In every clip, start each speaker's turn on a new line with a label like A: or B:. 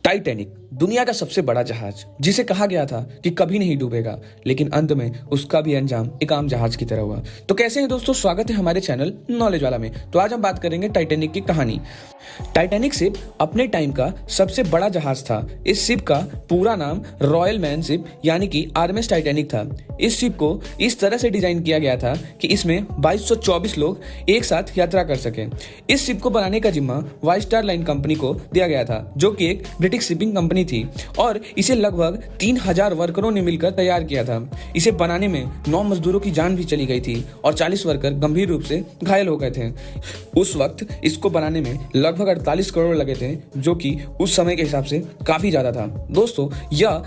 A: Titanic दुनिया का सबसे बड़ा जहाज जिसे कहा गया था कि कभी नहीं डूबेगा, लेकिन अंत में उसका भी अंजाम एक आम जहाज की तरह हुआ। तो कैसे हैं दोस्तों, स्वागत है हमारे चैनल नॉलेज वाला में। तो आज हम बात करेंगे टाइटैनिक की कहानी। टाइटैनिक शिप अपने टाइम का सबसे बड़ा जहाज था। इस शिप का पूरा नाम रॉयल मैन शिप यानी कि आरएमएस टाइटैनिक था। इस शिप को इस तरह से डिजाइन किया गया था कि इसमें 2224 लोग एक साथ यात्रा कर सकें। इस शिप को बनाने का जिम्मा वाइट स्टार लाइन कंपनी को दिया गया था, जो कि एक ब्रिटिश शिपिंग कंपनी थी, और इसे लगभग 3000 वर्करों ने मिलकर तैयार किया था। इसे बनाने में 9 मजदूरों की जान भी चली गई थी और 40 वर्कर गंभीर रूप से घायल हो गए थे। उस वक्त इसको बनाने में लगभग 48 करोड़ लगे थे, जो कि उस समय के हिसाब से काफी ज्यादा था। दोस्तों, यह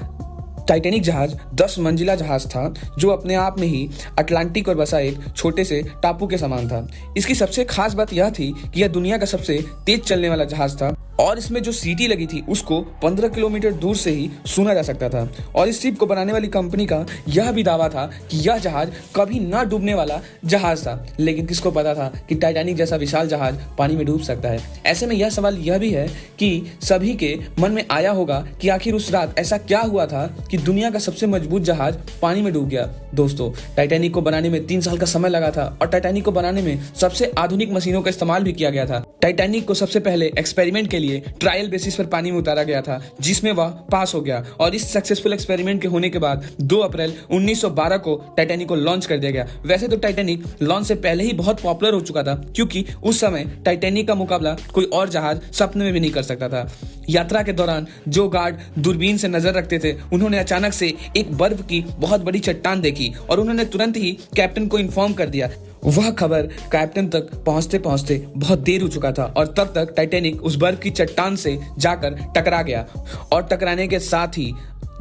A: टाइटैनिक जहाज 10 मंजिला जहाज था, जो अपने आप में ही अटलांटिक पर बसा एक छोटे से टापू के समान था। इसकी सबसे खास बात यह थी कि यह दुनिया का सबसे तेज चलने वाला जहाज था और इसमें जो सीटी लगी थी उसको 15 किलोमीटर दूर से ही सुना जा सकता था। और इस शिप को बनाने वाली कंपनी का यह भी दावा था कि यह जहाज कभी ना डूबने वाला जहाज था। लेकिन किसको पता था कि टाइटैनिक जैसा विशाल जहाज पानी में डूब सकता है। ऐसे में यह सवाल यह भी है कि सभी के मन में आया होगा कि आखिर उस रात ऐसा क्या हुआ था कि दुनिया का सबसे मजबूत जहाज पानी में डूब गया। दोस्तों, टाइटैनिक को बनाने में 3 साल का समय लगा था और टाइटैनिक को बनाने में सबसे आधुनिक मशीनों का इस्तेमाल भी किया गया था। टाइटैनिक को सबसे पहले एक्सपेरिमेंट के लिए ट्रायल बेसिस पर पानी में उतारा गया था, जिसमें वह पास हो गया। और इस सक्सेसफुल एक्सपेरिमेंट के होने के बाद 2 अप्रैल 1912 को टाइटैनिक को लॉन्च कर दिया गया। वैसे तो टाइटैनिक लॉन्च से पहले ही बहुत पॉपुलर हो चुका था, क्योंकि उस समय टाइटैनिक का मुकाबला कोई और जहाज सपने में भी नहीं कर सकता था। यात्रा के दौरान जो गार्ड दूरबीन से नजर रखते थे, उन्होंने अचानक से एक बर्फ की बहुत बड़ी चट्टान देखी और उन्होंने तुरंत ही कैप्टन को इन्फॉर्म कर दिया। वह खबर कैप्टन तक पहुंचते पहुंचते बहुत देर हो चुका था और तब तक टाइटैनिक उस बर्फ की चट्टान से जाकर टकरा गया और टकराने के साथ ही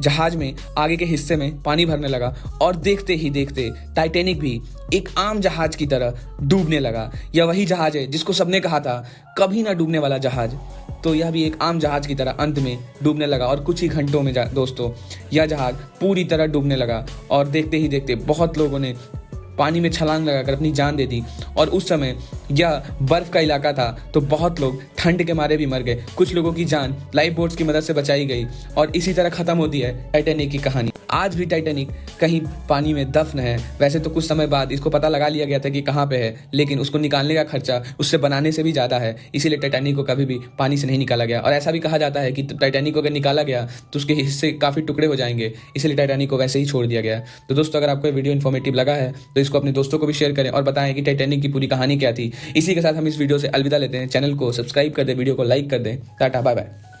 A: जहाज में आगे के हिस्से में पानी भरने लगा और देखते ही देखते टाइटैनिक भी एक आम जहाज की तरह डूबने लगा। यह वही जहाज है जिसको सबने कहा था कभी ना डूबने वाला जहाज। तो यह भी एक आम जहाज की तरह अंत में डूबने लगा और कुछ ही घंटों में दोस्तों यह जहाज पूरी तरह डूबने लगा और देखते ही देखते बहुत लोगों ने पानी में छलांग लगाकर अपनी जान दे दी। और उस समय यह बर्फ का इलाका था, तो बहुत लोग ठंड के मारे भी मर गए। कुछ लोगों की जान लाइफ बोट्स की मदद से बचाई गई और इसी तरह खत्म होती है टाइटैनिक की कहानी। आज भी टाइटैनिक कहीं पानी में दफन है। वैसे तो कुछ समय बाद इसको पता लगा लिया गया था कि कहाँ पे है, लेकिन उसको निकालने का खर्चा उससे बनाने से भी ज्यादा है, इसीलिए टाइटैनिक को कभी भी पानी से नहीं निकाला गया। और ऐसा भी कहा जाता है कि टाइटैनिक को अगर निकाला गया तो उसके हिस्से काफी टुकड़े हो जाएंगे, इसलिए टाइटैनिक को वैसे ही छोड़ दिया गया। तो दोस्तों, अगर आपको वीडियो इन्फॉर्मेटिव लगा है तो इसको अपने दोस्तों को भी शेयर करें और बताएं कि टाइटैनिक की पूरी कहानी क्या थी। इसी के साथ हम इस वीडियो से अलविदा लेते हैं। चैनल को सब्सक्राइब कर दें, वीडियो को लाइक कर दें। Tata, bye bye.